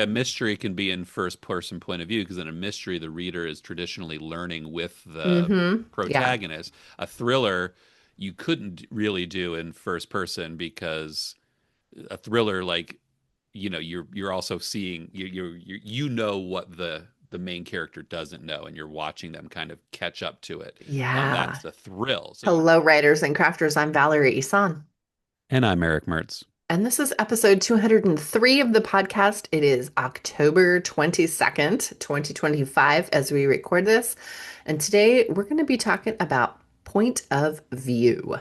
a mystery can be in first person point of view because in a mystery the reader is traditionally learning with the Mm-hmm. Yeah. protagonist. A thriller you couldn't really do in first person because a thriller like you're also seeing you know what the main character doesn't know and you're watching them kind of catch up to it. That's Yeah. the thrill. So Hello, writers and crafters. I'm Valerie Isan. and I'm Eric Mertz. And this is episode 203 of the podcast. It is October 22nd, 2025, as we record this. And today we're going to be talking about point of view.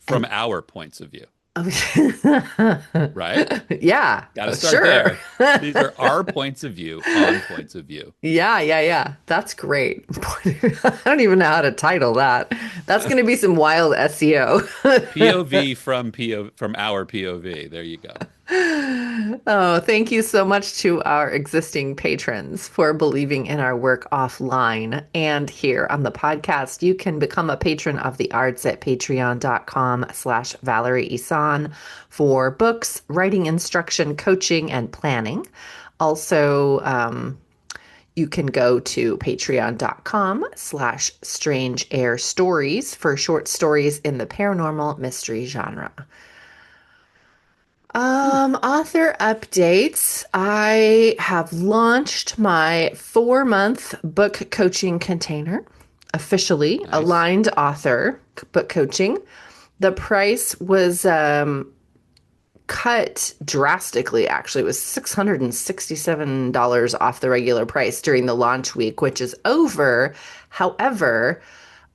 From And our points of view, yeah, right? Got to start sure. there. These are our points of view on points of view. Yeah. That's great. I don't even know how to title that. That's going to be some wild SEO. POV from our POV. There you go. Oh, thank you so much to our existing patrons for believing in our work offline and here on the podcast. You can become a patron of the arts at patreon.com/Valerie Isan for books, writing instruction, coaching, and planning. Also, you can go to patreon.com/strange air stories for short stories in the paranormal mystery genre. Hmm, Author updates. I have launched my 4-month book coaching container, officially nice. aligned author book coaching. The price was cut drastically, actually. It was $667 off the regular price during the launch week, which is over. However,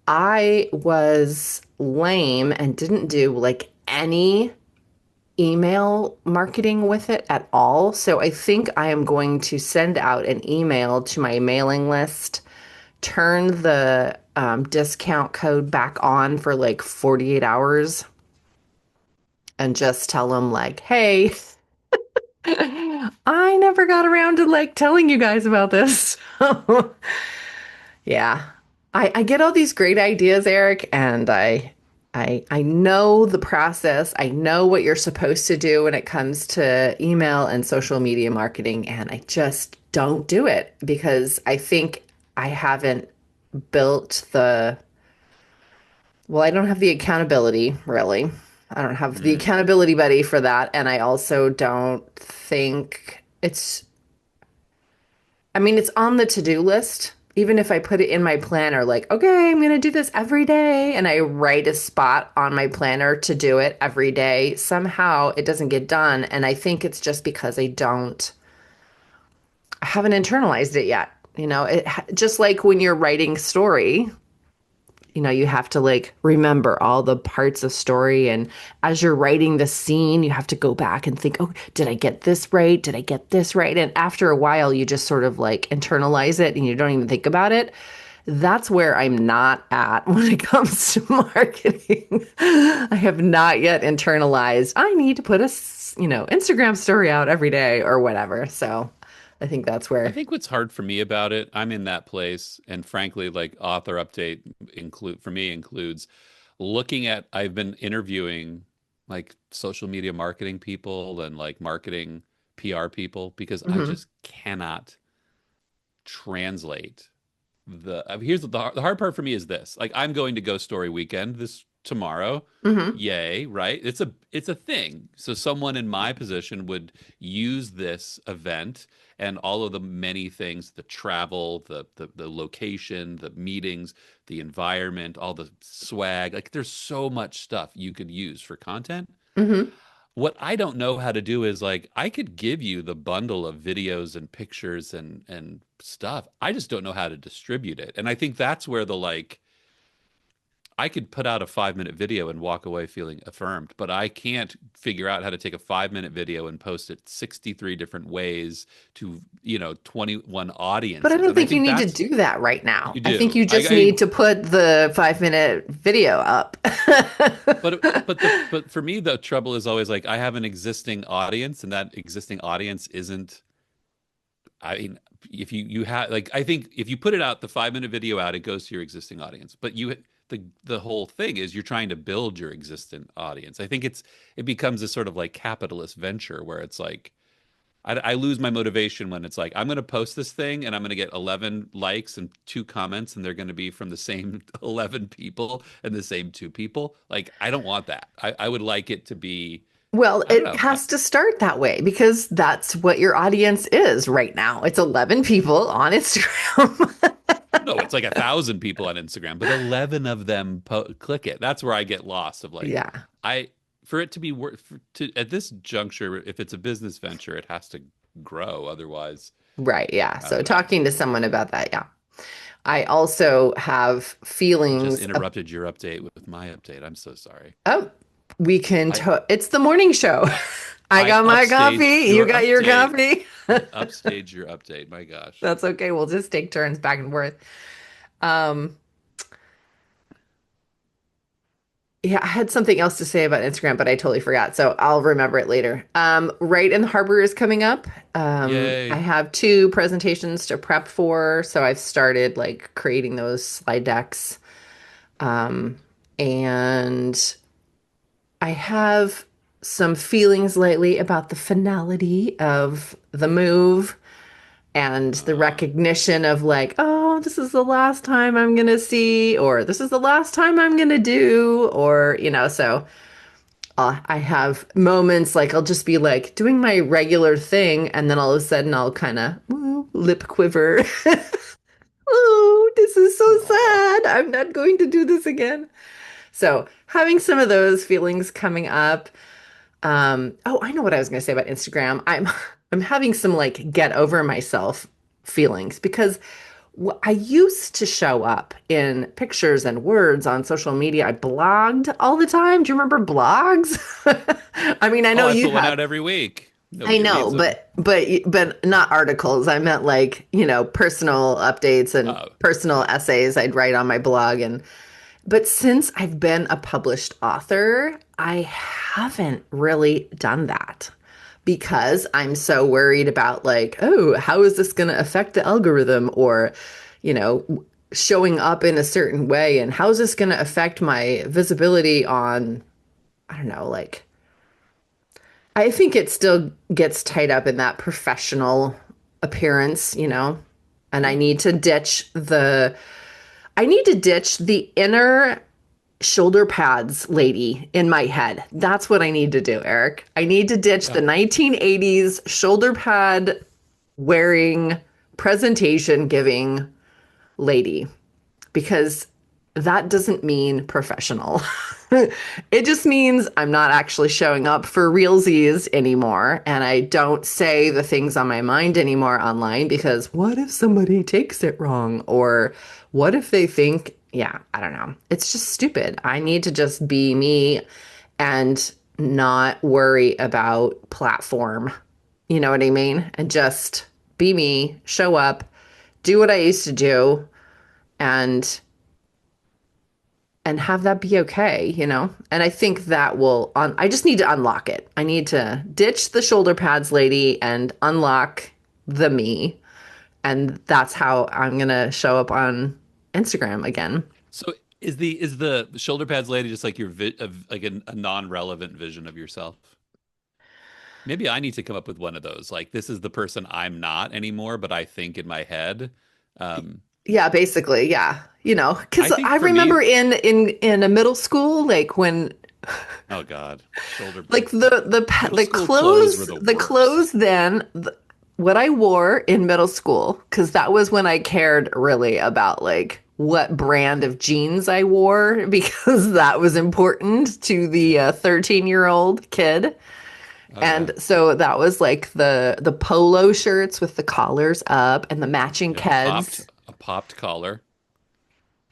I was lame and didn't do like any email marketing with it at all. So I think I am going to send out an email to my mailing list, turn the discount code back on for like 48 hours, and just tell them, like, hey, I never got around to like telling you guys about this. Yeah. I get all these great ideas, Eric, and I know the process. I know what you're supposed to do when it comes to email and social media marketing, and I just don't do it because I think I haven't built the, well, I don't have the accountability, really. I don't have the Hmm. accountability buddy for that, and I also don't think it's, I mean, it's on the to-do list. Even if I put it in my planner, like, okay, I'm going to do this every day, and I write a spot on my planner to do it every day, somehow it doesn't get done. And I think it's just because I haven't internalized it yet. Just like when you're writing story, you have to like remember all the parts of story. And as you're writing the scene, you have to go back and think, oh, did I get this right? Did I get this right? And after a while, you just sort of like internalize it and you don't even think about it. That's where I'm not at when it comes to marketing. I have not yet internalized. I need to put Instagram story out every day or whatever. So I think that's I where. think what's hard for me about it, I'm in that place, and frankly, like author update include for me includes looking at I've been interviewing like social media marketing people and like marketing PR people because I Hmm. just cannot translate here's the hard part for me is this. Like I'm going to Ghost Story Weekend this tomorrow. Hmm. Yay, right? It's a thing. So someone in my position would use this event and all of the many things, the travel, the location, the meetings, the environment, all the swag. Like there's so much stuff you could use for content. Hmm. What I don't know how to do is like I could give you the bundle of videos and pictures and stuff. I just don't know how to distribute it. And I think that's where the like I could put out a 5 minute video and walk away feeling affirmed, but I can't figure out how to take a 5 minute video and post it 63 different ways to, 21 But I audiences. don't And I think you think need to that's do that right now. you I think do. you I, just I need to put the 5-minute video up. but for me the trouble is always like I have an existing audience and that existing audience isn't I mean, if you have like, I think if you put it out, the 5 minute video out, it goes to your existing audience. But the whole thing is you're trying to build your existing audience. I think it becomes a sort of like capitalist venture where it's like I lose my motivation when it's like I'm going to post this thing and I'm going to get 11 likes and two comments and they're going to be from the same 11 people and the same two people. Like I don't want that. I would like it to be, Well, I don't it know. has to start that way because that's what your audience is right now. It's 11 people on Instagram. No, it's like 1,000 people on Instagram, but 11 of them click it. That's where I get lost of like, Yeah. I, for it to be worth to at this juncture, if it's a business venture, it has to grow. Otherwise, Right. Yeah. I So don't know. talking to someone about that. Yeah. I also have I just feelings. interrupted your update with my update. I'm so sorry. Oh, we can. I It's the morning show. I I got my upstaged coffee. You your got your update. coffee. I upstaged your update. My gosh. That's okay. We'll just take turns back and forth. Um, yeah, I had something else to say about Instagram, but I totally forgot. So I'll remember it later. Right in the Harbor is coming up. I Yay. have two presentations to prep for. So I've started like creating those slide decks. And I have some feelings lately about the finality of the move and the Uh, recognition of like, oh, this is the last time I'm gonna see, or this is the last time I'm gonna do, or, so I have moments like I'll just be like doing my regular thing, and then all of a sudden I'll kind of lip quiver. Oh, this is so aw. sad. I'm not going to do this again. So having some of those feelings coming up. Oh, I know what I was going to say about Instagram. I'm having some like get over myself feelings because I used to show up in pictures and words on social media. I blogged all the time. Do you remember blogs? I mean, I Oh, know I you put one have. out every week. I Nobody know, reads them. but not articles. I meant like, personal updates and Oh, personal essays I'd write on my blog. And but since I've been a published author, I haven't really done that because I'm so worried about like, oh, how is this going to affect the algorithm, or, you know, showing up in a certain way, and how is this going to affect my visibility on, I don't know, like I think it still gets tied up in that professional appearance, and yeah. I need to ditch the inner shoulder pads lady in my head. That's what I need to do, Eric. I need to ditch Yeah. the 1980s shoulder pad wearing, presentation giving lady because that doesn't mean professional. It just means I'm not actually showing up for realsies anymore. And I don't say the things on my mind anymore online because what if somebody takes it wrong? Or what if they think, yeah, I don't know. It's just stupid. I need to just be me and not worry about platform. You know what I mean? And just be me, show up, do what I used to do, and have that be okay. And I think that will on I just need to unlock it. I need to ditch the shoulder pads lady and unlock the me. And that's how I'm gonna show up on Instagram again. So is the shoulder pads lady just like like a non-relevant vision of yourself? Maybe I need to come up with one of those. Like this is the person I'm not anymore, but I think in my head. Um, Yeah, basically, yeah. Because I think I for me, remember in a middle school, like when oh God, shoulder like the middle the school clothes were clothes the the worst. clothes then what I wore in middle school, because that was when I cared really about like what brand of jeans I wore because that was important to the 13-year-old kid. Oh yeah, And so that was like the polo shirts with the collars up and the matching yeah, keds. a popped collar.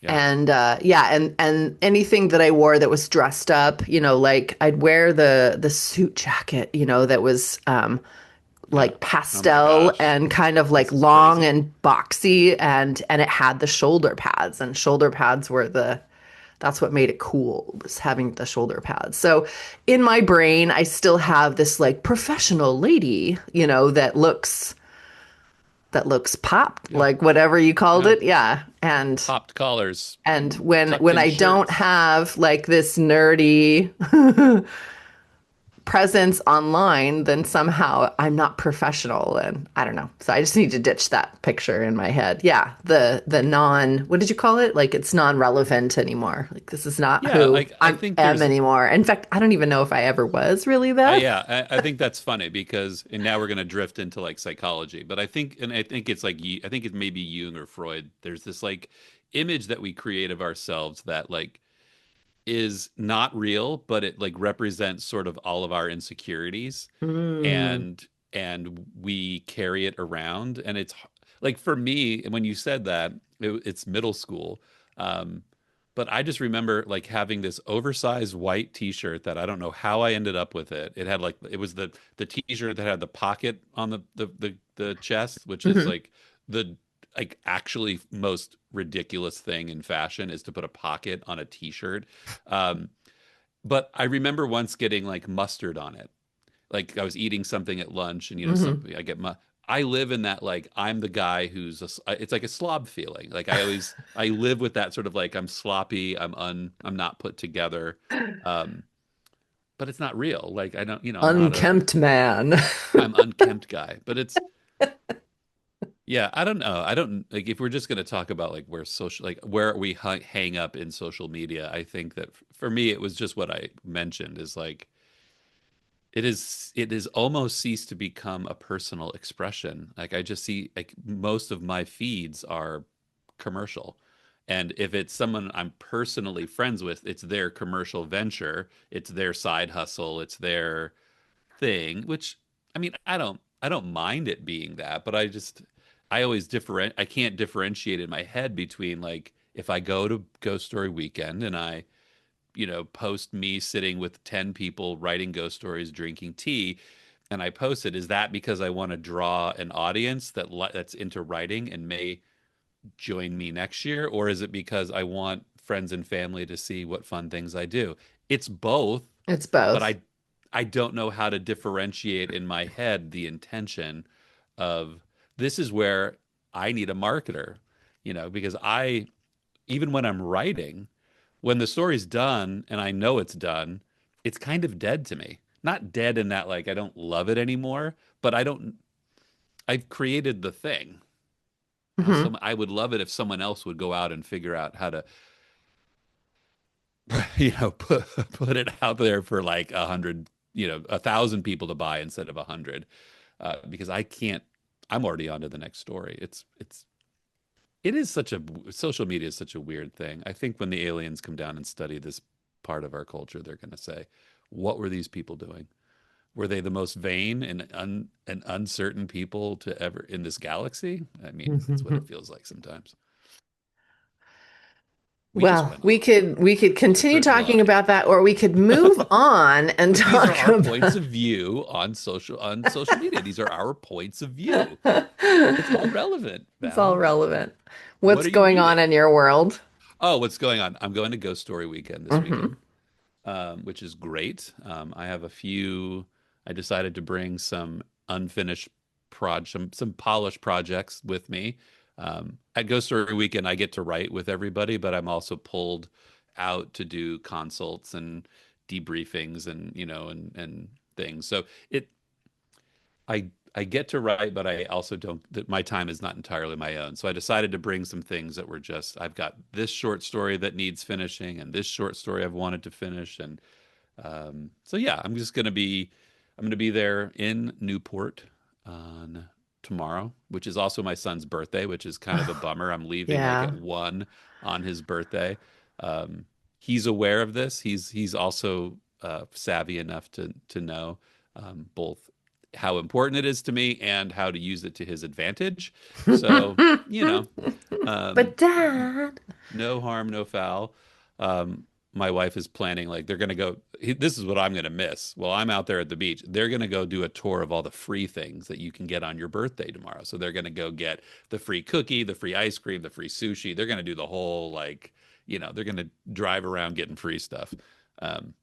Yeah, And yeah, and anything that I wore that was dressed up, like I'd wear the suit jacket, that was yeah. like Oh my pastel gosh, and kind of like that's long crazy. and boxy, and it had the shoulder pads, and shoulder pads were that's what made it cool, was having the shoulder pads. So in my brain I still have this like professional lady, that looks popped, Yeah, like whatever you called yeah. it. Yeah. And Popped collars, and when tucked when in I don't shirts. have like this nerdy presence online, then somehow I'm not professional, and I don't know. So I just need to ditch that picture in my head. Yeah, the non, what did you call it? Like it's non-relevant anymore. Like this is not Yeah, who like I I think am there's anymore. In fact, I don't even know if I ever was really that. I think that's funny because, and now we're going to drift into like psychology, but I think it's like, I think it may be Jung or Freud. There's this like image that we create of ourselves that like is not real, but it like represents sort of all of our insecurities, Mm. and we carry it around. And it's like for me, when you said that, it's middle school. Um, but I just remember like having this oversized white t-shirt that I don't know how I ended up with it. It had like it was the t-shirt that had the pocket on the chest, which is Hmm. like the like actually most ridiculous thing in fashion is to put a pocket on a t-shirt. Um, but I remember once getting like mustard on it. Like I was eating something at lunch, and Hmm. something I get my I live in that like I'm the guy it's like a slob feeling. Like I live with that sort of like I'm sloppy, I'm not put together. Um, but it's not real. Like I don't, Unkempt man. I'm unkempt guy. But it's yeah, I don't know. I don't like if we're just going to talk about like where social like where we hang up in social media. I think that for me it was just what I mentioned is like it is almost ceased to become a personal expression. Like I just see like most of my feeds are commercial. And if it's someone I'm personally friends with, it's their commercial venture, it's their side hustle, it's their thing, which I mean, I don't mind it being that, but I always I can't differentiate in my head between like if I go to Ghost Story Weekend and I post me sitting with 10 people writing ghost stories, drinking tea, and I post it, is that because I want to draw an audience that's into writing and may join me next year? Or is it because I want friends and family to see what fun things I do? It's both, It's but both. I don't know how to differentiate in my head the intention of this is where I need a marketer, because even when I'm writing, when the story's done and I know it's done, it's kind of dead to me. Not dead in that like I don't love it anymore, but I've created the thing. Now Hmm. I would love it if someone else would go out and figure out how to put it out there for like 100, 1,000 people to buy instead of 100. Because I can't, I'm already on to the next story. It is such a social media is such a weird thing. I think when the aliens come down and study this part of our culture, they're going to say, "What were these people doing? Were they the most vain and uncertain people to ever in this galaxy?" I mean, that's what it feels like sometimes. We just Well, went we off could on a continue certain talking line. about that, or we could move on and But these are talk our points about. of view on social media. These are our points of view. It's all relevant, It's all Val. relevant. What What's are you going on reading? in your world? Oh, what's going on? I'm going to Ghost Story Weekend this Hmm. weekend, which is great. I have a few. I decided to bring some unfinished some polished projects with me. At Ghost Story Weekend, I get to write with everybody, but I'm also pulled out to do consults and debriefings and and things. So I get to write, but I also don't, that my time is not entirely my own. So I decided to bring some things that were just, I've got this short story that needs finishing and this short story I've wanted to finish. And so yeah, I'm going to be there in Newport on tomorrow, which is also my son's birthday, which is kind of a Oh, bummer. I'm leaving like at yeah. 1 on his birthday. He's aware of this. He's also savvy enough to know both how important it is to me and how to use it to his advantage. So, you know, um, But Dad. no harm, no foul. My wife is planning like they're going to go. This is what I'm going to miss. Well, I'm out there at the beach. They're going to go do a tour of all the free things that you can get on your birthday tomorrow. So they're going to go get the free cookie, the free ice cream, the free sushi. They're going to do the whole like, they're going to drive around getting free stuff. Um,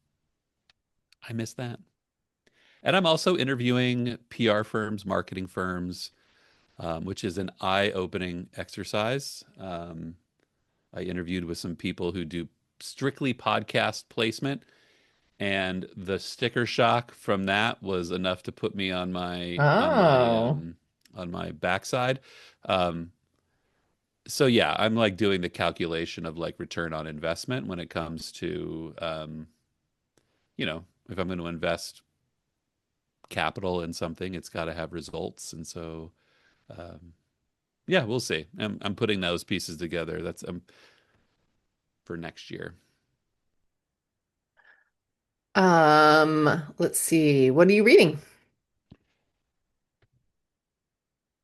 I miss that. And I'm also interviewing PR firms, marketing firms, which is an eye-opening exercise. I interviewed with some people who do strictly podcast placement, and the sticker shock from that was enough to put me on Oh. my backside. Um, so yeah, I'm like doing the calculation of like return on investment when it comes to if I'm going to invest capital in something, it's got to have results. And so um, yeah, we'll see. I'm putting those pieces together. That's for next year. Let's see. What are you reading?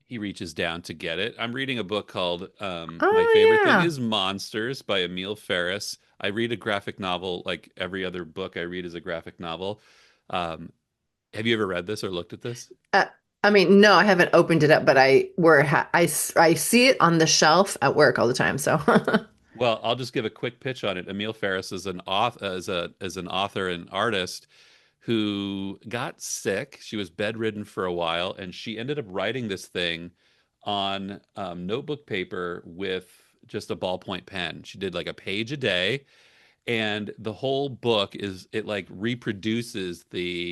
He reaches down to get it. I'm reading a book called My Oh Favorite Thing yeah. is Monsters by Emil Ferris. I read a graphic novel like every other book I read is a graphic novel. Um, have you ever read this or looked at this? Uh, I mean, no, I haven't opened it up, but I see it on the shelf at work all the time. So, Well, I'll just give a quick pitch on it. Emil Ferris is an author, as an author and artist who got sick. She was bedridden for a while, and she ended up writing this thing on notebook paper with just a ballpoint pen. She did like a page a day, and the whole book is it like reproduces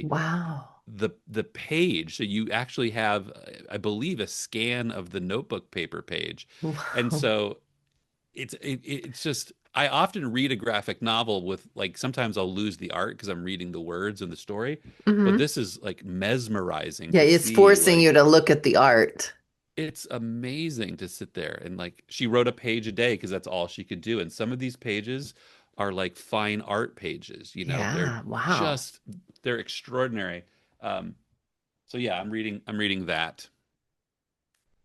wow. the page. So you actually have, I believe, a scan of the notebook paper page, and Wow. so it's just I often read a graphic novel with like sometimes I'll lose the art because I'm reading the words and the story, but Hmm. this is like mesmerizing Yeah, to it's see forcing you like to look at the art. it's amazing to sit there and like she wrote a page a day because that's all she could do, and some of these pages are like fine art pages, they're Yeah, wow. just they're extraordinary. um so yeah, I'm reading that.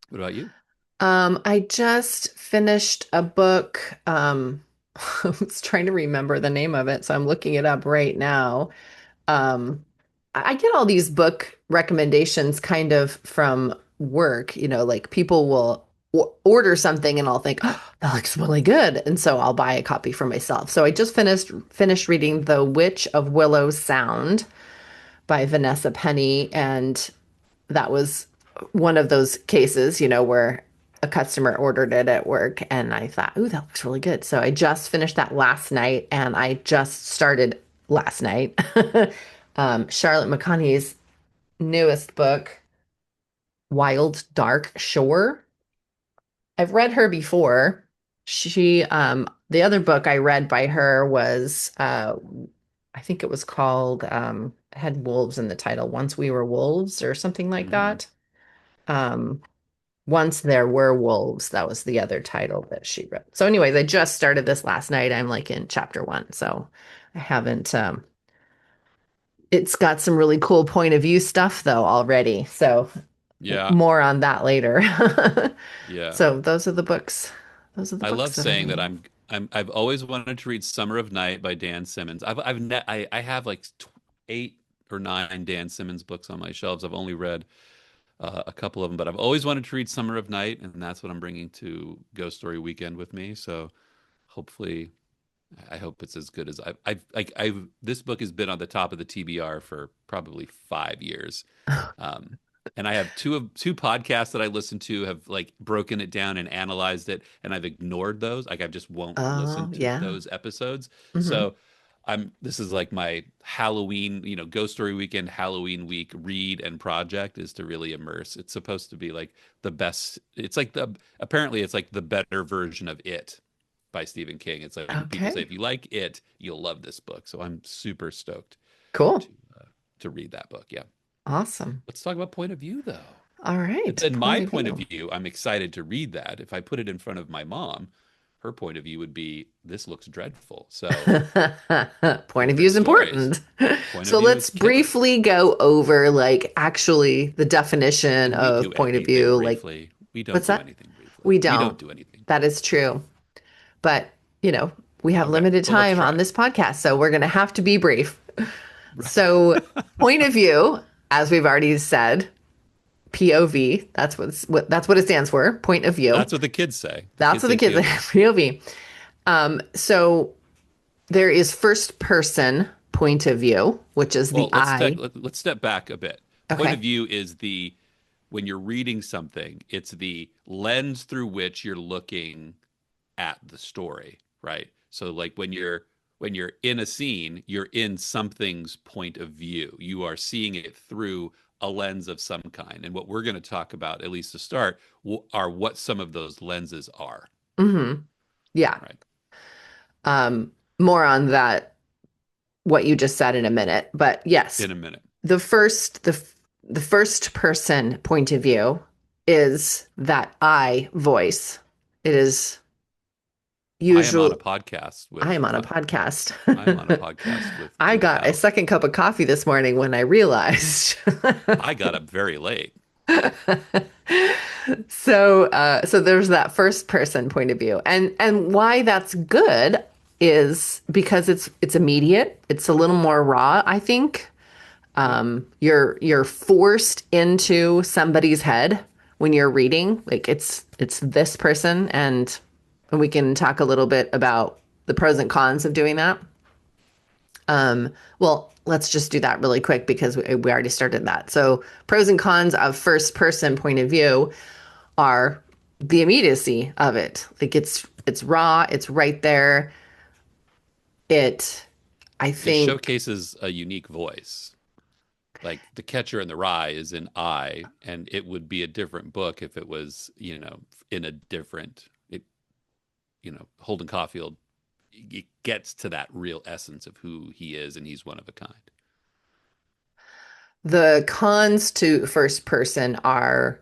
What about you? I just finished a book. I was trying to remember the name of it, so I'm looking it up right now. Um, I get all these book recommendations kind of from work, like people will order something and I'll think, oh, that looks really good. And so I'll buy a copy for myself. So I just finished reading The Witch of Willow Sound by Vanessa Penny, and that was one of those cases, where a customer ordered it at work and I thought, ooh, that looks really good. So I just finished that last night and I just started last night Charlotte McConaghy's newest book, Wild Dark Shore. I've read her before. The other book I read by her was, I think it was called, had wolves in the title, Once We Were Wolves or something like Hmm. that. Um, Once There Were Wolves, that was the other title that she wrote. So, anyways, I just started this last night. I'm like in chapter one, so I haven't. It's got some really cool point of view stuff though already. So Yeah. more on that later. Yeah, So those are the books. Those are the I love books that I'm saying that reading. I've always wanted to read Summer of Night by Dan Simmons. I have like 8 or 9 Dan Simmons books on my shelves. I've only read a couple of them, but I've always wanted to read Summer of Night, and that's what I'm bringing to Ghost Story Weekend with me. So hopefully, I hope it's as good as I've this book has been on the top of the TBR for probably 5 years. Um, and I have two podcasts that I listen to have like broken it down and analyzed it, and I've ignored those. Like I just won't listen Oh, to yeah. those episodes. Hmm. So this is like my Halloween, Ghost Story Weekend Halloween week read and project is to really immerse. It's supposed to be like the best. It's like the apparently it's like the better version of It by Stephen King. It's like people say Okay. if you like It, you'll love this book. So I'm super stoked Cool. to uh, to read that book. Yeah. Awesome. Let's talk about point of view, though. All right. In Point my of point of view. view, I'm excited to read that. If I put it in front of my mom, her point of view would be, this looks dreadful. So, Point of view different is stories. important. Point of So view let's is killer. briefly go over like actually the definition We of do point of everything view. Like, briefly. We don't what's do that? anything briefly. We We don't. don't do anything That is briefly. true. But, we have Okay. limited Well, let's time try on it. this podcast, so we're going to have to be brief. Right. So, point of view, as we've already said, POV, that's what it stands for, point of view. That's what the kids say. The That's kids what the say kids POV. POV. So there is first person point of view, which is the Well, I. let's step back a bit. Point of Okay. view is when you're reading something, it's the lens through which you're looking at the story, right? So like when you're in a scene, you're in something's point of view. You are seeing it through a lens of some kind. And what we're going to talk about, at least to start, are what some of those lenses are. Hmm. Yeah. Right. More on that, what you just said in a minute. But yes, In a minute. the first the the first person point of view is that I voice. It is I am on usually a podcast I with am on a podcast. I am on a podcast I with got a Val. second cup of coffee this morning when I realized. I got up very late. So there's that first person point of view. And why that's good is because it's immediate. It's a little more raw, I think. Yep. You're forced into somebody's head when you're reading. Like it's this person, and we can talk a little bit about the pros and cons of doing that. Well, let's just do that really quick because we already started that. So pros and cons of first person point of view are the immediacy of it. Like it's raw, it's right there. It I It think showcases a unique voice. Like The Catcher in the Rye is in I, and it would be a different book if it was, in a different, Holden Caulfield, it gets to that real essence of who he is, and he's one of a kind. the cons to first person are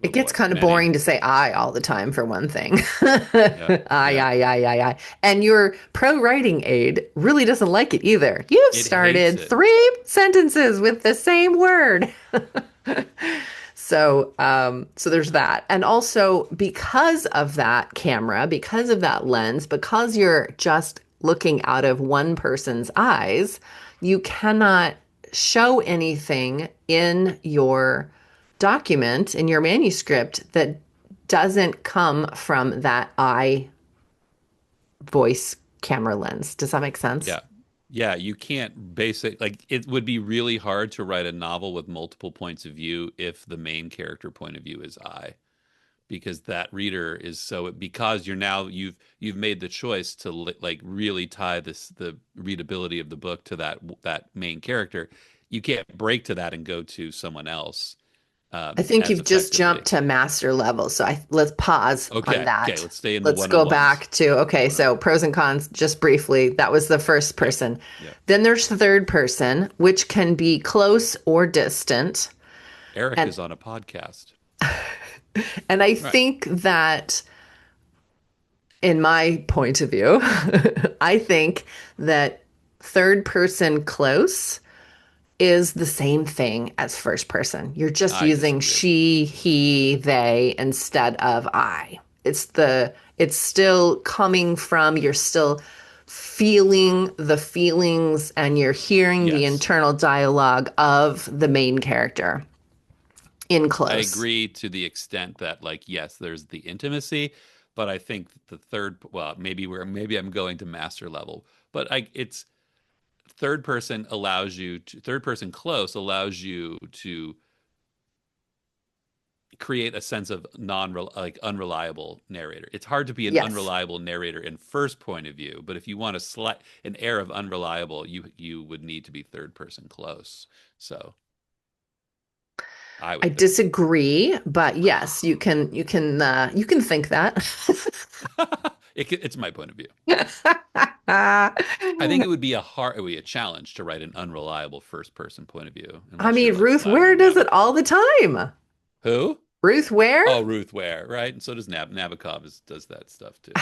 Oh it gets boy, kind of many. boring to say I all the time for one thing. Yeah, yeah. I. And your pro writing aid really doesn't like it either. You've It hates started it. 3 sentences with the same word. So there's that. And also because of that camera, because of that lens, because you're just looking out of one person's eyes, you cannot show anything in your document, in your manuscript that doesn't come from that eye voice camera lens. Does that make sense? Yeah. Yeah, you can't like it would be really hard to write a novel with multiple points of view if the main character point of view is I, because that reader is so because you've made the choice to like really tie the readability of the book to that main character. You can't break to that and go to someone else I think as you've just effectively. jumped to master level. So let's pause on Okay, that. let's stay in the Let's one on go ones. back to The okay, one on so one. pros and cons just briefly. That was the first Yep. person. Yep. Then there's the third person, which can be close or distant. Erick And is on a podcast. and I Right. think that in my point of view, I think that third person close is the same thing as first person. You're just I using disagree. she, he, they instead of I. It's still coming from, you're still feeling the feelings and you're hearing the Yes. internal dialogue of the main character in I close. agree to the extent that, like, yes, there's the intimacy, but I think the well, maybe I'm going to master level, but it's third person close allows you to create a sense of unreliable narrator. It's hard to be an Yes. unreliable narrator in first point of view, but if you want an air of unreliable, you would need to be third person close. So I I would think. disagree, but yes, you can think that. It's my point of view. I think I it would be it would be a challenge to write an unreliable first person point of view unless you're mean, like Ruth Ware Vladimir does it Nabokov. all the time. Who? Ruth Ware? Oh, Ruth Ware, right? And so does Nabokov does that stuff too.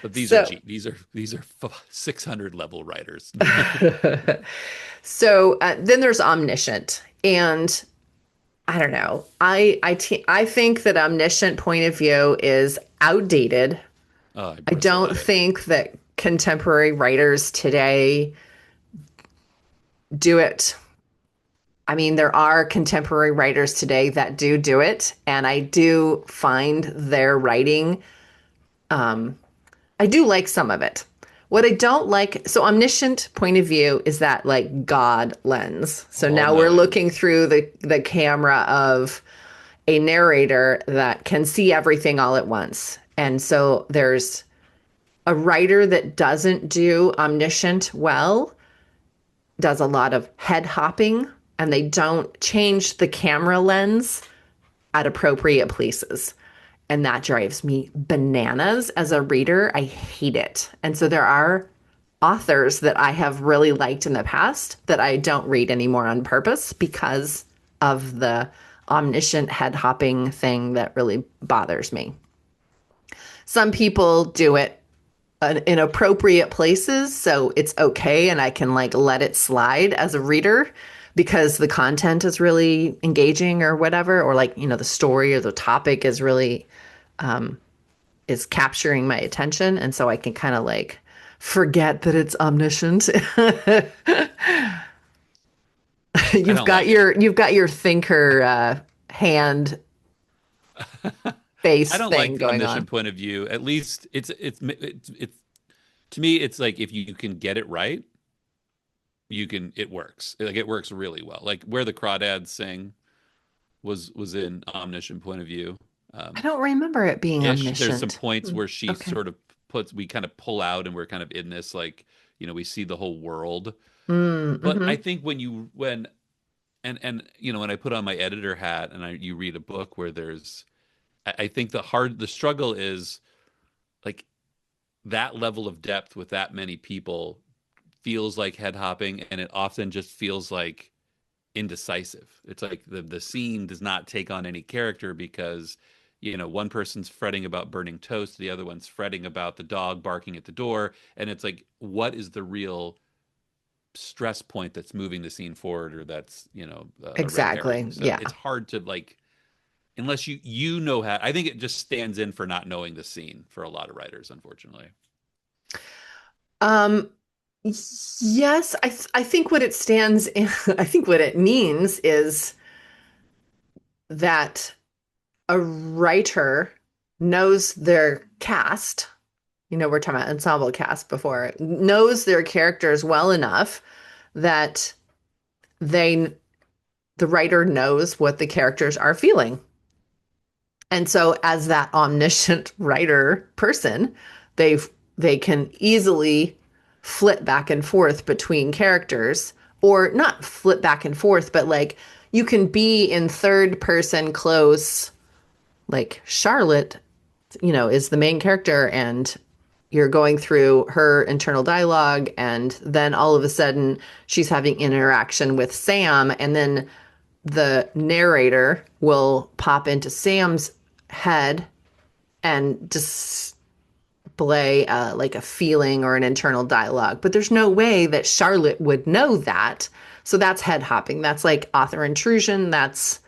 But So, these are 600 level writers. then there's omniscient, and I don't know. I think that omniscient point of view is outdated. Oh, I I bristle don't at it. think that contemporary writers today do it. I mean, there are contemporary writers today that do it, and I do find their writing. I do like some of it. What I don't like, so omniscient point of view is that like God lens. So All now we're knowing. looking through the camera of a narrator that can see everything all at once. And so there's a writer that doesn't do omniscient well does a lot of head hopping, and they don't change the camera lens at appropriate places. And that drives me bananas as a reader. I hate it. And so there are authors that I have really liked in the past that I don't read anymore on purpose because of the omniscient head hopping thing that really bothers me. Some people do it in appropriate places, so it's okay and I can like let it slide as a reader because the content is really engaging or whatever, or like, the story or the topic is really is capturing my attention, and so I can kind of like forget that it's omniscient. I you've don't got like it. your thinker hand I face don't like thing the going on. omniscient point of view. At least it's to me, it's like if you can get it right, it works. Like it works really well. Like where the crawdads sing was in omniscient point of view. I Um, don't remember it being ish. There's some omniscient. points where she Okay. sort of we kind of pull out and we're kind of in this like, we see the whole world. But I Mm-hmm. think when and when I put on my editor hat and you read a book where I think the struggle is like that level of depth with that many people feels like head hopping, and it often just feels like indecisive. It's like the scene does not take on any character because one person's fretting about burning toast, the other one's fretting about the dog barking at the door, and it's like what is the real stress point that's moving the scene forward, or that's a red herring. Exactly. So Yeah. it's hard to like unless you know how. I think it just stands in for not knowing the scene for a lot of writers, unfortunately. Um, yes, I think what it stands in, I think what it means is that a writer knows their cast. We're talking about ensemble cast before, knows their characters well enough that they the writer knows what the characters are feeling. And so as that omniscient writer person, they they can easily flip back and forth between characters, or not flip back and forth, but like you can be in third person close, like Charlotte, is the main character, and you're going through her internal dialogue, and then all of a sudden she's having interaction with Sam, and then the narrator will pop into Sam's head and display like a feeling or an internal dialogue. But there's no way that Charlotte would know that. So that's head hopping. That's like author intrusion. That's,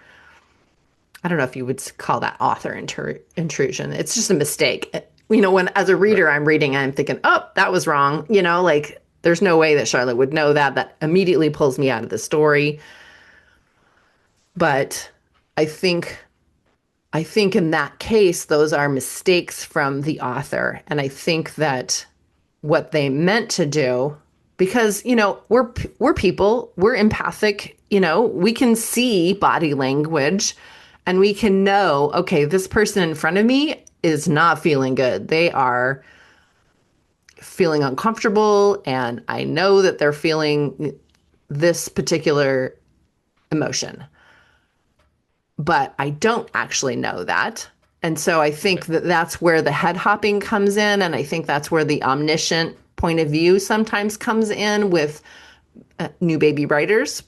I don't know if you would call that author intrusion. It's just a mistake. When as a Right. reader, I'm reading, I'm thinking, oh, that was wrong. Like there's no way that Charlotte would know that. That immediately pulls me out of the story. But I think I think in that case, those are mistakes from the author. And I think that what they meant to do, because, we're people, we're empathic, we can see body language and we can know, okay, this person in front of me is not feeling good. They are feeling uncomfortable. And I know that they're feeling this particular emotion, but I don't actually know that. And so I think Right. that that's where the head hopping comes in. And I think that's where the omniscient point of view sometimes comes in with new baby writers.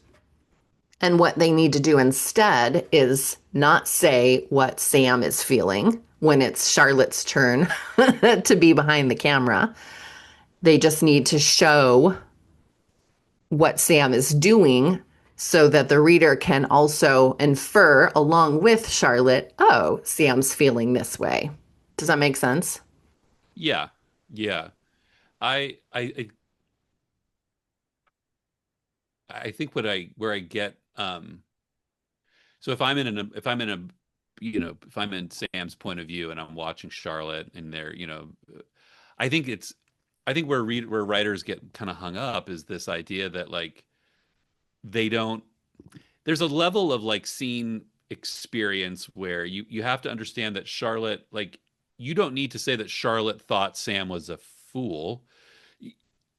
And what they need to do instead is not say what Sam is feeling when it's Charlotte's turn to be behind the camera. They just need to show what Sam is doing so that the reader can also infer along with Charlotte, oh, Sam's feeling this way. Does that make sense? Yeah. Yeah. I think where I get so if I'm in a if I'm in Sam's point of view and I'm watching Charlotte and they're I think it's I think where writers get kind of hung up is this idea that like they don't there's a level of like scene experience where you have to understand that Charlotte, like, you don't need to say that Charlotte thought Sam was a fool,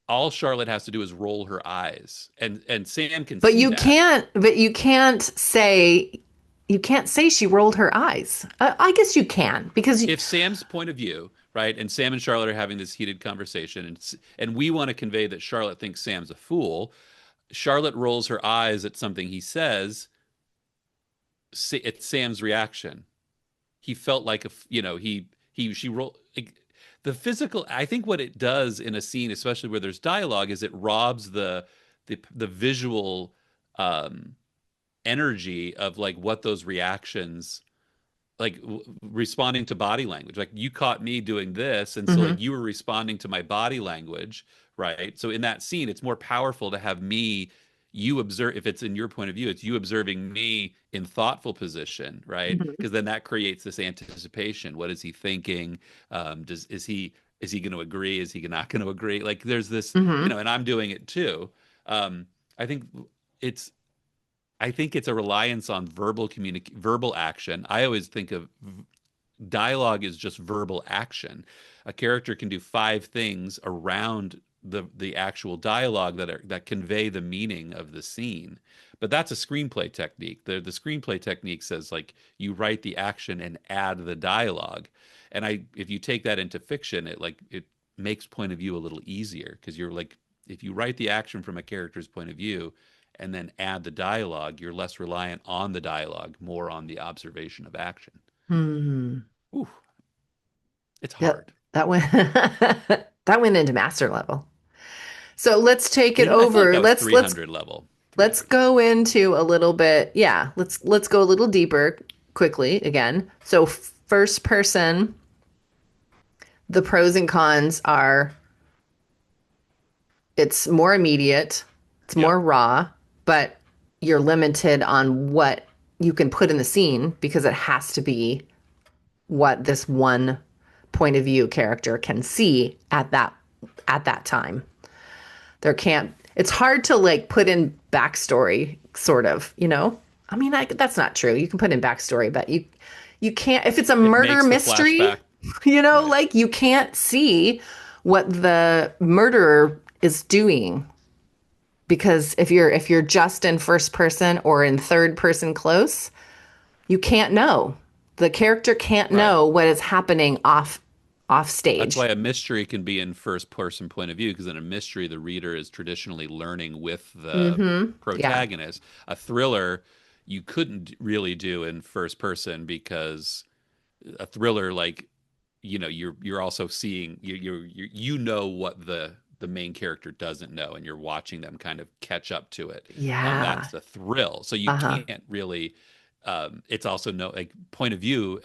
all Charlotte has to do is roll her eyes, and Sam can But see you that. can't, but you can't say she rolled her eyes. I guess you can because If Sam's point of view, right, and Sam and Charlotte are having this heated conversation, and we want to convey that Charlotte thinks Sam's a fool, Charlotte rolls her eyes at something he says. It's Sam's reaction. He felt like she rolled like, the physical. I think what it does in a scene, especially where there's dialogue, is it robs the visual um, energy of like what those reactions like responding to body language. Like you caught me doing this, and so like Mhm. you were responding to my body language, right? So in that scene, it's more powerful to have me, you observe. If it's in your point of view, it's you observing me in thoughtful position, right? Mhm. Because then that creates this anticipation. What is he thinking? Does is he going to agree? Is he not going to agree? Like there's this, Mhm. and I'm doing it too. I think it's I think it's a reliance on verbal action. I always think of dialogue as just verbal action. A character can do five things around the actual dialogue that convey the meaning of the scene. But that's a screenplay technique. The screenplay technique says like you write the action and add the dialogue. And I if you take that into fiction, it makes point of view a little easier because you're like if you write the action from a character's point of view and then add the dialogue, you're less reliant on the dialogue, more on the observation of action. Mhm. Ooh, it's Yep. hard. That went that went into master level. So let's take it I feel like over. that was Let's 300 level. let's 300 go level. into a little bit. Yeah, let's go a little deeper quickly again. So first person, the pros and cons are it's more immediate, it's Yep. more raw, but you're limited on what you can put in the scene because it has to be what this one point of view character can see at that time. There can't it's hard to like put in backstory sort of, you know? I mean, that's not true. You can put in backstory, but you can't if it's a It murder makes the mystery, flashback. you know, Right. like you can't see what the murderer is doing because if you're just in first person or in third person close, you can't know. The character can't Right. know what is happening off That's stage. why a mystery can be in first person point of view, because in a mystery, the reader is traditionally learning with the Mm-hmm. Yeah. protagonist. A thriller, you couldn't really do in first person because a thriller, like, you're also seeing you know what the main character doesn't know, and you're watching them kind of catch up to it. That's Yeah. the thrill. So you Uh-huh. can't really. It's also no like point of view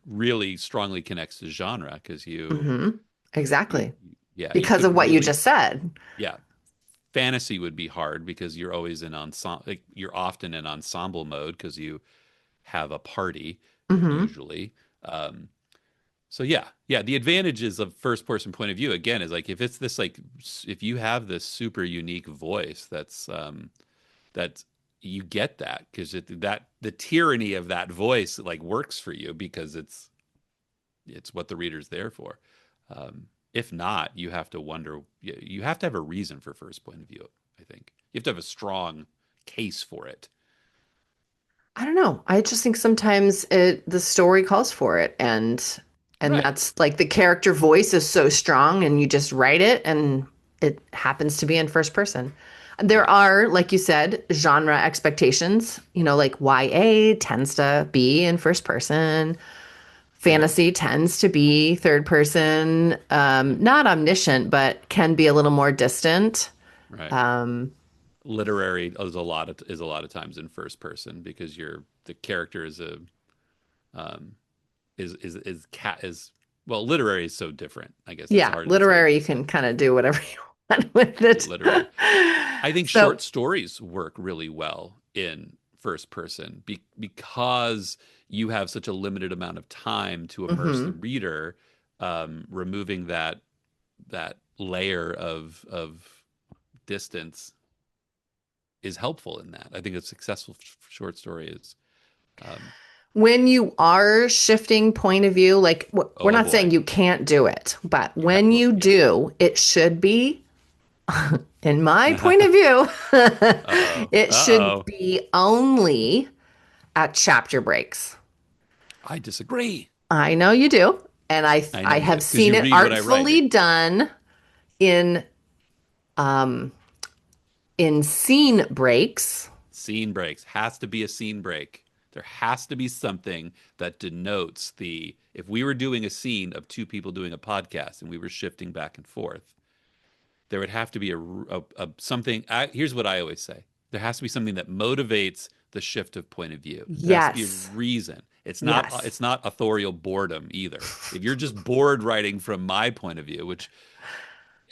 really strongly connects to genre because Mm-hmm. you Exactly. yeah you Because of couldn't what you really just said. yeah fantasy would be hard because you're always in ensemble like you're often in ensemble mode because you have a party Mm-hmm. usually. um so yeah, the advantages of first person point of view again is like if it's this like if you have this super unique voice that you get that because that the tyranny of that voice like works for you because it's what the reader's there for. If not, you have to wonder. You have to have a reason for first point of view. I think you have to have a strong case for it. I don't know. I just think sometimes the story calls for it and Right. that's like the character voice is so strong and you just write it and it happens to be in first person. There Right. are, like you said, genre expectations. You know, like YA tends to be in first person. Right. Fantasy tends to be third person. Yep. Not omniscient, but can be a little more distant. Right. Um, Literary is a lot of times in first person because the character is a um is cat is well literary is so different. I guess it's yeah, hard to say literary, you because can kind of do whatever you want with it. literary. I think So, short stories work really well in first person because you have such a limited amount of time to immerse the mhm. reader, removing that layer of distance is helpful in that. I think a successful short story is, um, when you are shifting point of view, like we're Oh not saying boy. you can't do it, but Yeah. when you Yeah. do, it should be, in my point of view, Uh-oh. it should Uh-oh. be only at chapter breaks. I disagree. I know you do, and I know I you do have because seen you it read what I write. artfully done in um in scene breaks. Scene breaks. Has to be a scene break. There has to be something that denotes the, if we were doing a scene of two people doing a podcast and we were shifting back and forth, there would have to be something. Here's what I always say. There has to be something that motivates the shift of point of view. There has to be a Yes. reason. Yes. It's not authorial boredom either. If you're just bored writing from my point of view, which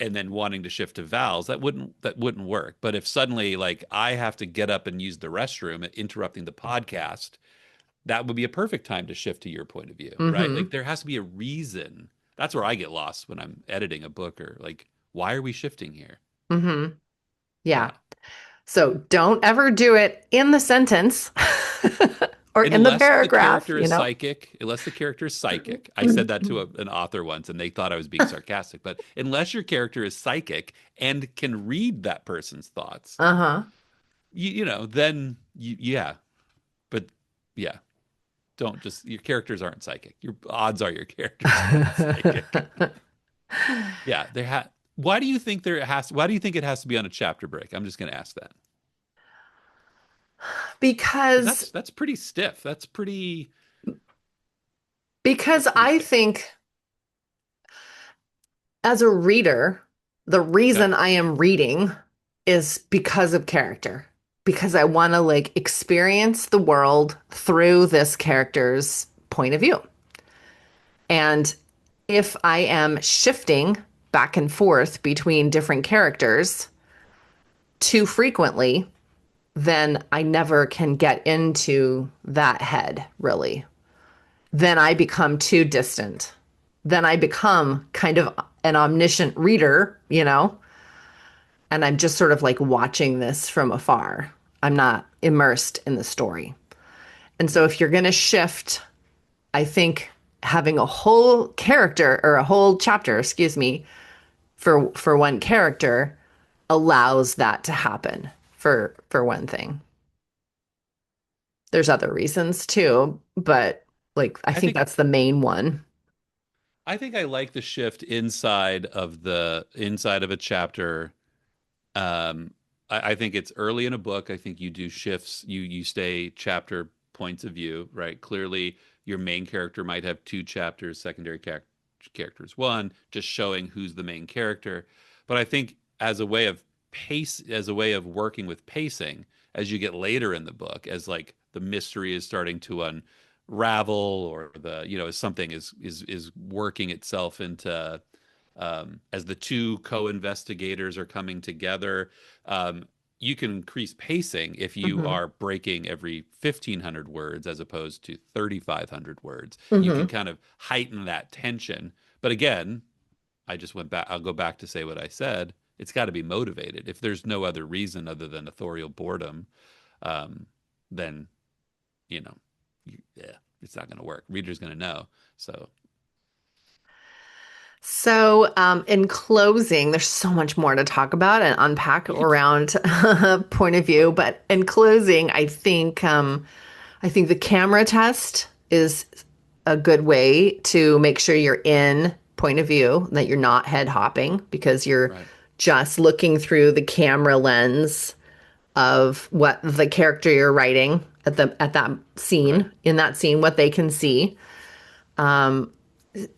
and then wanting to shift to vowels, that wouldn't work. But if suddenly like I have to get up and use the restroom, interrupting the podcast, that would be a perfect time to shift to your point of view, right? Like Mm-hmm. there has to be a reason. That's where I get lost when I'm editing a book, or like, why are we shifting here? Mm-hmm. Yeah. Yeah. So don't ever do it in the sentence or in the paragraph, you know? Unless the character is psychic. I said that to an author once and they thought I was being sarcastic, but unless your character is psychic and can read that person's thoughts, Uh-huh. then yeah. But yeah, don't just, your characters aren't psychic. Your odds are your characters aren't psychic. Yeah, why do you think it has to be on a chapter break? I'm just going to ask that. Because Because that's pretty stiff. because That's pretty I stiff. think as a reader, the Okay. reason I am reading is because of character. Because I want to like experience the world through this character's point of view. And if I am shifting back and forth between different characters too frequently, then I never can get into that head, really. Then I become too distant. Then I become kind of an omniscient reader, and I'm just sort of like watching this from afar. I'm not immersed in the story. And so Yeah. if you're going to shift, I think having a whole character or a whole chapter, excuse me, for one character allows that to happen for one thing. There's other reasons too, but like I I think think that's the main one. I think I like the shift inside of a chapter. I think it's early in a book. I think you do shifts. You stay chapter points of view, right? Clearly, your main character might have two chapters, characters one, just showing who's the main character. But I think as a way of working with pacing, as you get later in the book, as like the mystery is starting to unravel, or as something is working itself into as the two co-investigators are coming together. You can increase pacing if you Hmm. are breaking every 1,500 words as opposed to 3,500 words. You can Hmm. kind of heighten that tension. But again, I'll go back to say what I said. It's got to be motivated. If there's no other reason other than authorial boredom, um, then, yeah, it's not going to work. Reader's going to know. So, So, in closing, there's so much more to talk about and unpack we could, around point of view. But in closing, I think the camera test is a good way to make sure you're in point of view, that you're not head hopping because you're right, just looking through the camera lens of what the character you're writing at that right. scene, in that scene, what they can see.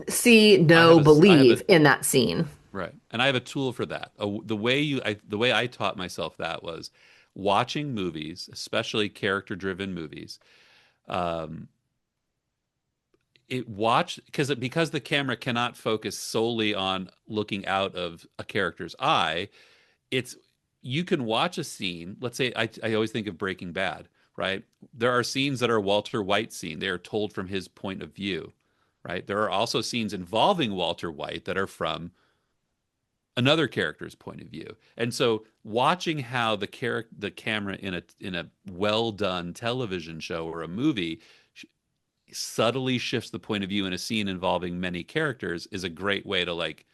See, know, I have a believe in that scene. Right. And I have a tool for that. The way I taught myself that was watching movies, especially character-driven movies. Um, it watch because the camera cannot focus solely on looking out of a character's eye. It's You can watch a scene. Let's say I always think of Breaking Bad, right? There are scenes that are Walter White scene. They are told from his point of view, right? There are also scenes involving Walter White that are from another character's point of view. And so watching how the camera in a well done television show or a movie subtly shifts the point of view in a scene involving many characters is a great way to like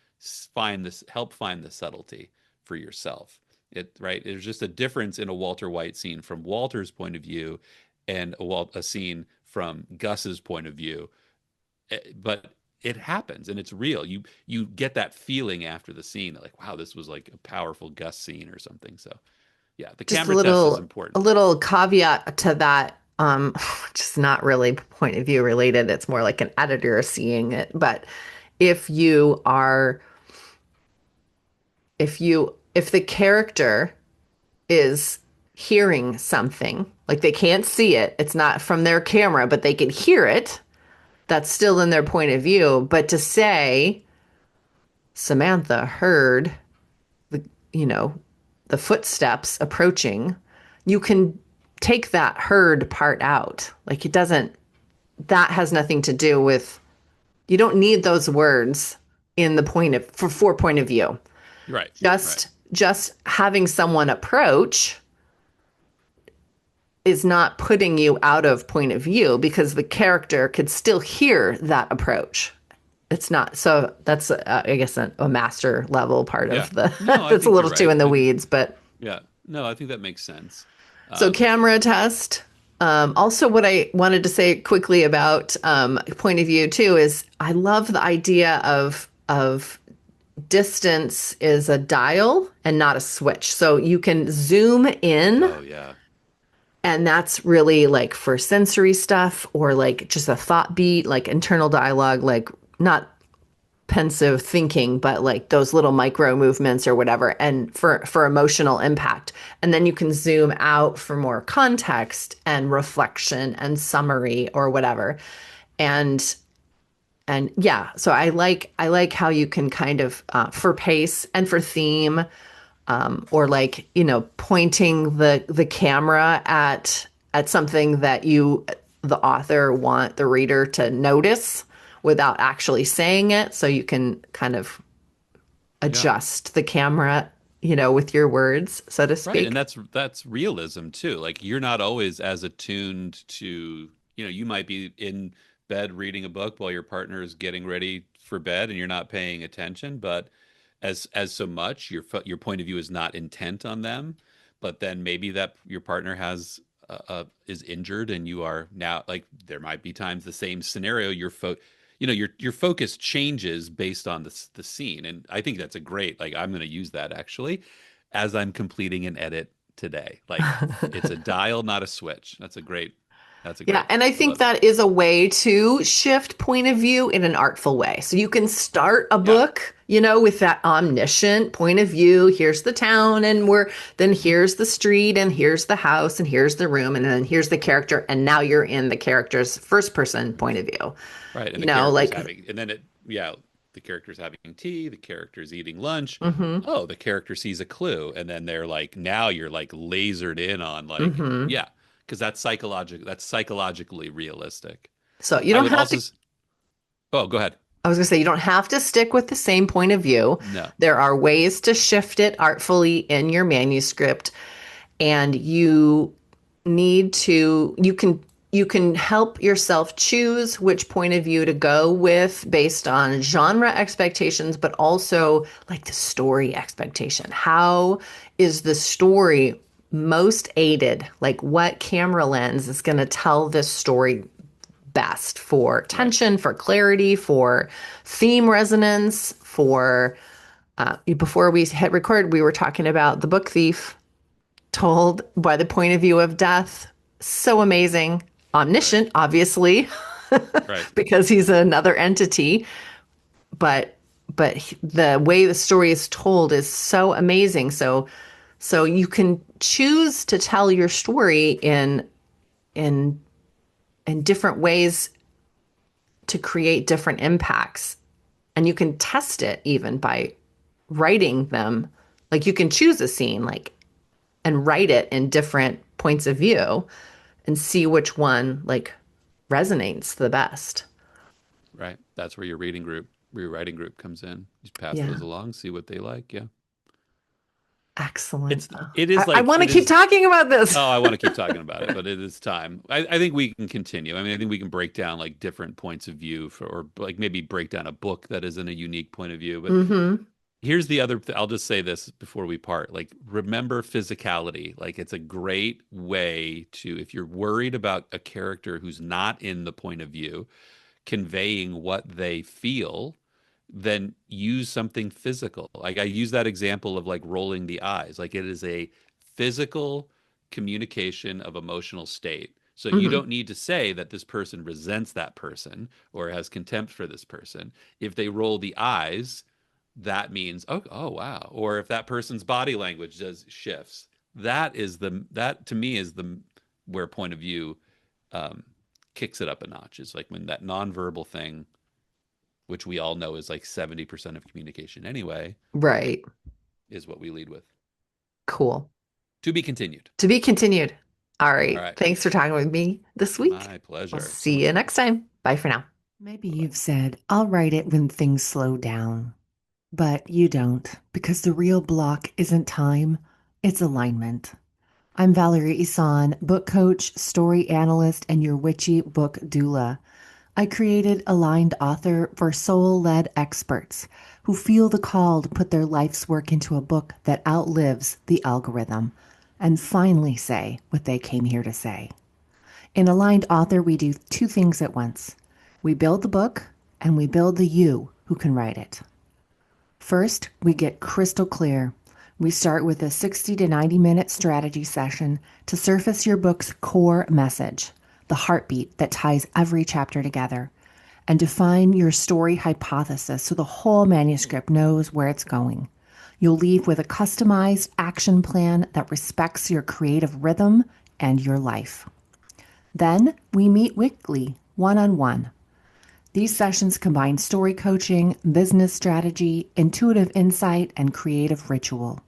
find this, help find the subtlety for yourself. It right. There's just a difference in a Walter White scene from Walter's point of view and a scene from Gus's point of view. But it happens and it's real. You get that feeling after the scene, like, wow, this was like a powerful Gus scene or something. So yeah, the Just camera test is a important. little caveat to that, which is not really point of view related. It's more like an editor seeing it. But if you are, if the character is hearing something, like they can't see it, it's not from their camera, but they can hear it, that's still in their point of view. But to say Samantha heard the, you know, the footsteps approaching, you can take that heard part out. Like it doesn't, that has nothing to do with, you don't need those words in the point of, for point of view. Right, right. Just having someone approach is not putting you out of point of view because the character could still hear that approach. It's not. So that's, I guess, a master level part Yeah. of the, No, I that's a think you're little too right. in the weeds, but Yeah. No, I think that makes sense. so Um, camera test. Also, what I wanted to say quickly about point of view too is I love the idea of distance is a dial and not a switch. So you can zoom in, oh yeah. and that's really like for sensory stuff or like just a thought beat, like internal dialogue, like not pensive thinking, but like those little micro movements or whatever, and for emotional impact. And then you can zoom out for more context and reflection and summary or whatever. And yeah, so I like how you can kind of for pace and for theme, or like pointing the camera at something that you the author want the reader to notice without actually saying it, so you can kind of Yeah. adjust the camera, with your words, so to Right. And speak. that's realism too. Like you're not always as attuned to, you might be in bed reading a book while your partner is getting ready for bed and you're not paying attention, but as so much your point of view is not intent on them, but then maybe that your partner has is injured and you are now like there might be times the same scenario your focus changes based on the scene. And I think that's a great, like, I'm going to use that actually as I'm completing an edit today. Like it's a dial, not a switch. That's a Yeah, great, and I I think love it. that is a way to shift point of view in an artful way. So you can start a Yeah. book, with that omniscient point of view. Here's the town, and then here's the street, and here's the house, and here's the room, and then here's the character, and now you're in the character's first person point of view. Right. And You the know, character's like, having, and then yeah, the character's having tea, the character's eating lunch. mm-hmm, Oh, the character sees a clue. And then they're like, now you're like lasered in on like, mm-hmm. yeah, because that's psychologically realistic. So you I don't would have also, to. oh, go ahead. I was going to say, you don't have to stick with the same point of view. No. There are ways to shift it artfully in your manuscript, and you can help yourself choose which point of view to go with based on genre expectations, but also like the story expectation. How is the story most aided? Like what camera lens is going to tell this story best for Right. tension, for clarity, for theme resonance, for before we hit record, we were talking about The Book Thief told by the point of view of death. So amazing. Right. Omniscient, obviously, Right. because he's another entity, but the way the story is told is so amazing. So you can choose to tell your story in in different ways to create different impacts. And you can test it even by writing them. Like you can choose a scene like and write it in different points of view and see which one like resonates the best. Right. That's where your writing group comes in. Just pass Yeah. those along, see what they like. Yeah. Excellent. It's it is I like want to it keep is. talking about this. Oh, I want to keep talking about it, but it is time. I think we can continue. I mean, I think we can break down like different points of view for, or like maybe break down a book that is in a unique point of view. But Hmm. here's the other, I'll just say this before we part. Like, remember physicality. Like, it's a great way to, if you're worried about a character who's not in the point of view, conveying what they feel, then use something physical. Like I use that example of like rolling the eyes. Like it is a physical communication of emotional state. So you Hmm. don't need to say that this person resents that person or has contempt for this person. If they roll the eyes, that means, oh, oh wow. Or if that person's body language does shifts, that to me is the where point of view um, kicks it up a notch. Is like when that nonverbal thing, which we all know is like 70% of communication anyway, Right. is what we lead with. Cool. To be continued. To be continued. All All right. right. Thanks for talking with me this week. My We'll pleasure. So see much you fun. next time. Bye for now. Maybe Bye bye. you've said, I'll write it when things slow down, but you don't, because the real block isn't time, it's alignment. I'm Valerie Isan, book coach, story analyst, and your witchy book doula. I created Aligned Author for soul led experts who feel the call to put their life's work into a book that outlives the algorithm and finally say what they came here to say. In Aligned Author, we do two things at once. We build the book and we build the you who can write it. First, we get crystal clear. We start with a 60 to 90-minute strategy session to surface your book's core message, the heartbeat that ties every chapter together, and define your story hypothesis so the whole manuscript knows where it's going. You'll leave with a customized action plan that respects your creative rhythm and your life. Then we meet weekly, one-on-one. These sessions combine story coaching, business strategy, intuitive insight, and creative ritual.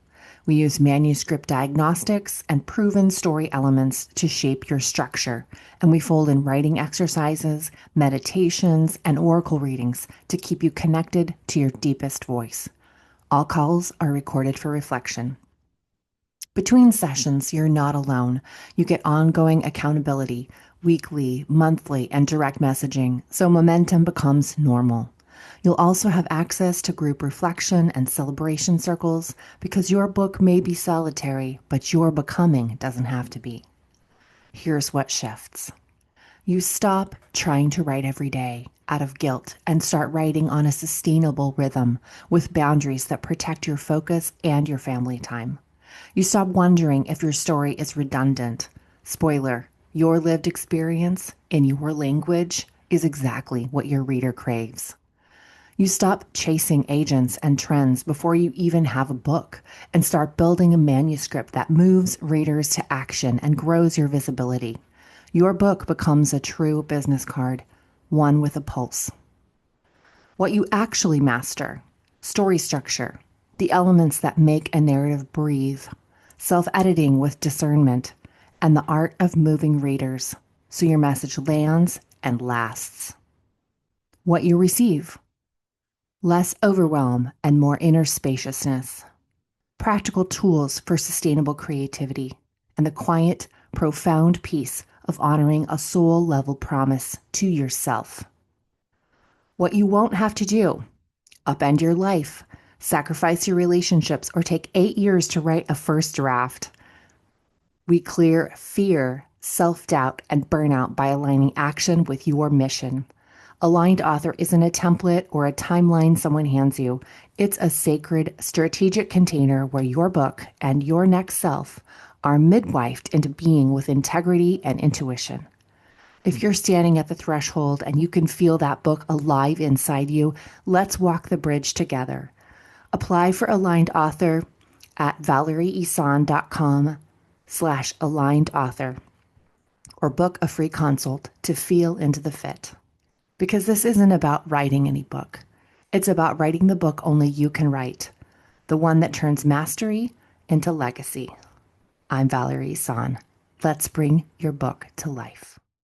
We use manuscript diagnostics and proven story elements to shape your structure, and we fold in writing exercises, meditations, and oracle readings to keep you connected to your deepest voice. All calls are recorded for reflection. Between sessions, you're not alone. You get ongoing accountability, weekly, monthly, and direct messaging, so momentum becomes normal. You'll also have access to group reflection and celebration circles because your book may be solitary, but your becoming doesn't have to be. Here's what shifts. You stop trying to write every day out of guilt and start writing on a sustainable rhythm with boundaries that protect your focus and your family time. You stop wondering if your story is redundant. Spoiler, your lived experience in your language is exactly what your reader craves. You stop chasing agents and trends before you even have a book and start building a manuscript that moves readers to action and grows your visibility. Your book becomes a true business card, one with a pulse. What you actually master: story structure, the elements that make a narrative breathe, self editing with discernment, and the art of moving readers so your message lands and lasts. What you receive: less overwhelm and more inner spaciousness, practical tools for sustainable creativity, and the quiet, profound peace of honoring a soul level promise to yourself. What you won't have to do: upend your life, sacrifice your relationships, or take 8 years to write a first draft. We clear fear, self doubt, and burnout by aligning action with your mission. Aligned Author isn't a template or a timeline someone hands you. It's a sacred, strategic container where your book and your next self are midwifed into being with integrity and intuition. If you're standing at the threshold and you can feel that book alive inside you, let's walk the bridge together. Apply for Aligned Author at valerieisan.com/aligned author or book a free consult to feel into the fit. Because this isn't about writing any book. It's about writing the book only you can write, the one that turns mastery into legacy. I'm Valerie Isan. Let's bring your book to life.